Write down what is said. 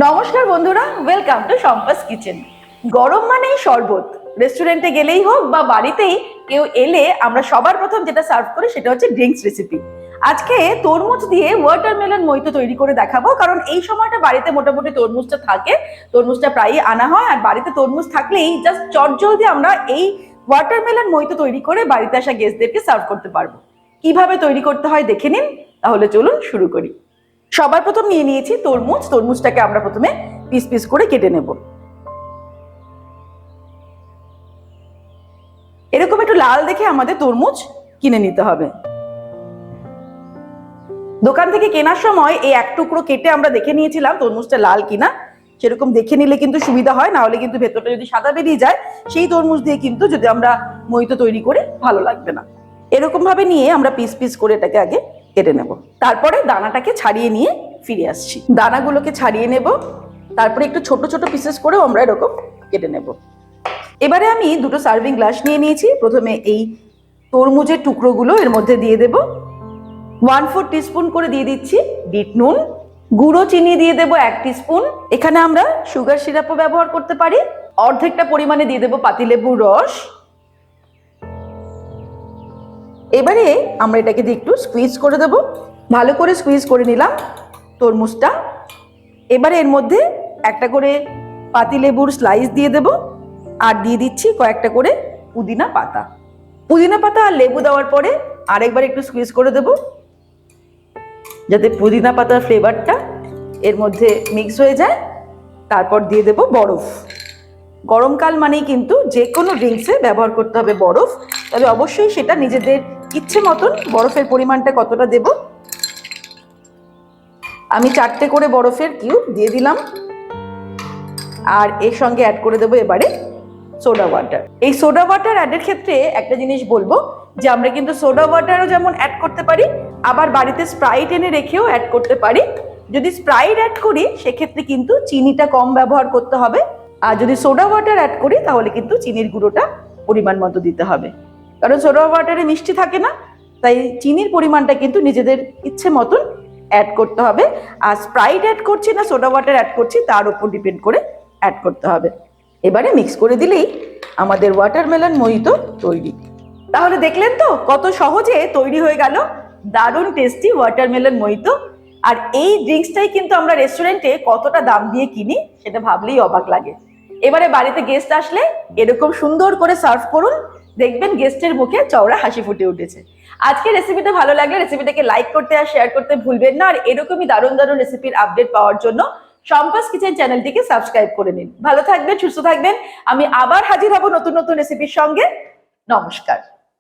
নমস্কার বন্ধুরা, welcome to সম্পাস kitchen. গরম মানেই শরবত। রেস্টুরেন্টে গেলেই হোক বা বাড়িতেই কেউ এলে আমরা সবার প্রথম যেটা সার্ভ করি সেটা হচ্ছে ড্রিঙ্কস রেসিপি। আজকে তরমুজ দিয়ে ওয়াটারমেলন মইতো তৈরি করে দেখাবো, কারণ এই সময়টা বাড়িতে মোটামুটি তরমুজটা থাকে, তরমুজটা প্রায়ই আনা হয়। আর বাড়িতে তরমুজ থাকলেই জাস্ট চটজলদি আমরা এই ওয়াটারমেলন মইতো তৈরি করে বাড়িতে আসা গেস্টদেরকে সার্ভ করতে পারবো। কিভাবে তৈরি করতে হয় দেখে নিন। তাহলে চলুন শুরু করি। সবার প্রথম নিয়ে নিয়েছি তরমুজ। তরমুজটাকে আমরা প্রথমে পিস পিস করে কেটে নেব। এরকম একটু লাল দেখে আমাদের তরমুজ কিনে নিতে হবে। দোকান থেকে কেনার সময় এই এক টুকরো কেটে আমরা দেখে নিয়েছিলাম তরমুজটা লাল কিনা। সেরকম দেখে নিলে কিন্তু সুবিধা হয়, না হলে কিন্তু ভেতরটা যদি সাদা বেরিয়ে যায় সেই তরমুজ দিয়ে কিন্তু যদি আমরা মইতো তৈরি করি ভালো লাগবে না। এরকম ভাবে নিয়ে আমরা পিস পিস করে এটাকে আগে কেটে নেব। তারপরে দানাটাকে ছাড়িয়ে নিয়ে ফিরে আসছি। দানাগুলোকে ছাড়িয়ে নেব, তারপরে একটু ছোট ছোট পিসেস করেও আমরা এরকম কেটে নেব। এবারে আমি দুটো সার্ভিং গ্লাস নিয়ে নিয়েছি। প্রথমে এই তরমুজের টুকরোগুলো এর মধ্যে দিয়ে দেব। 1/4 টিস্পুন করে দিয়ে দিচ্ছি বিট নুন। গুঁড়ো চিনি দিয়ে দেবো 1 টিস্পুন। এখানে আমরা সুগার সিরাপও ব্যবহার করতে পারি। অর্ধেকটা পরিমাণে দিয়ে দেবো পাতিলেবুর রস। এবারে আমরা এটাকে দিয়ে একটু স্কুইজ করে দেব। ভালো করে স্কুইজ করে নিলাম তরমুজটা। এবারে এর মধ্যে একটা করে পাতিলেবুর স্লাইস দিয়ে দেব, আর দিয়ে দিচ্ছি কয়েকটা করে পুদিনা পাতা। পুদিনা পাতা আর লেবু দেওয়ার পরে আরেকবার একটু স্কুইজ করে দেব, যাতে পুদিনা পাতার ফ্লেভারটা এর মধ্যে মিক্স হয়ে যায়। তারপর দিয়ে দেব বরফ। গরমকাল মানেই কিন্তু যে কোনো ড্রিঙ্কসে ব্যবহার করতে হবে বরফ, তবে অবশ্যই সেটা নিজেদের ইচ্ছে মতন বরফের পরিমাণটা কতটা দেব। আমি 4টে করে বরফের কিউব দিয়ে দিলাম, আর এর সঙ্গে অ্যাড করে দেবো এবারে সোডা ওয়াটার। এই সোডা ওয়াটার অ্যাডের ক্ষেত্রে একটা জিনিস বলবো যে আমরা কিন্তু সোডা ওয়াটারও যেমন অ্যাড করতে পারি, আবার বাড়িতে স্প্রাইট এনে রেখেও অ্যাড করতে পারি। যদি স্প্রাইট অ্যাড করি সেক্ষেত্রে কিন্তু চিনিটা কম ব্যবহার করতে হবে, আর যদি সোডা ওয়াটার অ্যাড করি তাহলে কিন্তু চিনির গুঁড়োটা পরিমাণ মতো দিতে হবে, কারণ সোডা ওয়াটারে মিষ্টি থাকে না। তাই চিনির পরিমাণটা কিন্তু নিজেদের ইচ্ছে মতন অ্যাড করতে হবে। আর স্প্রাইট অ্যাড করছি না সোডা ওয়াটার অ্যাড করছি তার উপর ডিপেন্ড করে অ্যাড করতে হবে। এবারে মিক্স করে দিলেই আমাদের ওয়াটারমেলন মইতো তৈরি। তাহলে দেখলেন তো কত সহজে তৈরি হয়ে গেল দারুণ টেস্টি ওয়াটারমেলন মইতো। আর এই ড্রিঙ্কসটাই কিন্তু আমরা রেস্টুরেন্টে কতটা দাম দিয়ে কিনি সেটা ভাবলেই অবাক লাগে। এবারে বাড়িতে গেস্ট আসলে এরকম সুন্দর করে সার্ভ করুন, দেখবেন গেস্টের মুখে চওড়া হাসি ফুটে উঠেছে। আজকের রেসিপিটা ভালো লাগলে রেসিপিটাকে লাইক করতে আর শেয়ার করতে ভুলবেন না। আর এরকমই দারুণ দারুণ রেসিপির আপডেট পাওয়ার জন্য সম্পাস কিচেন চ্যানেলটিকে সাবস্ক্রাইব করে নিন। ভালো থাকবেন, সুস্থ থাকবেন। আমি আবার হাজির হব নতুন নতুন রেসিপির সঙ্গে। নমস্কার।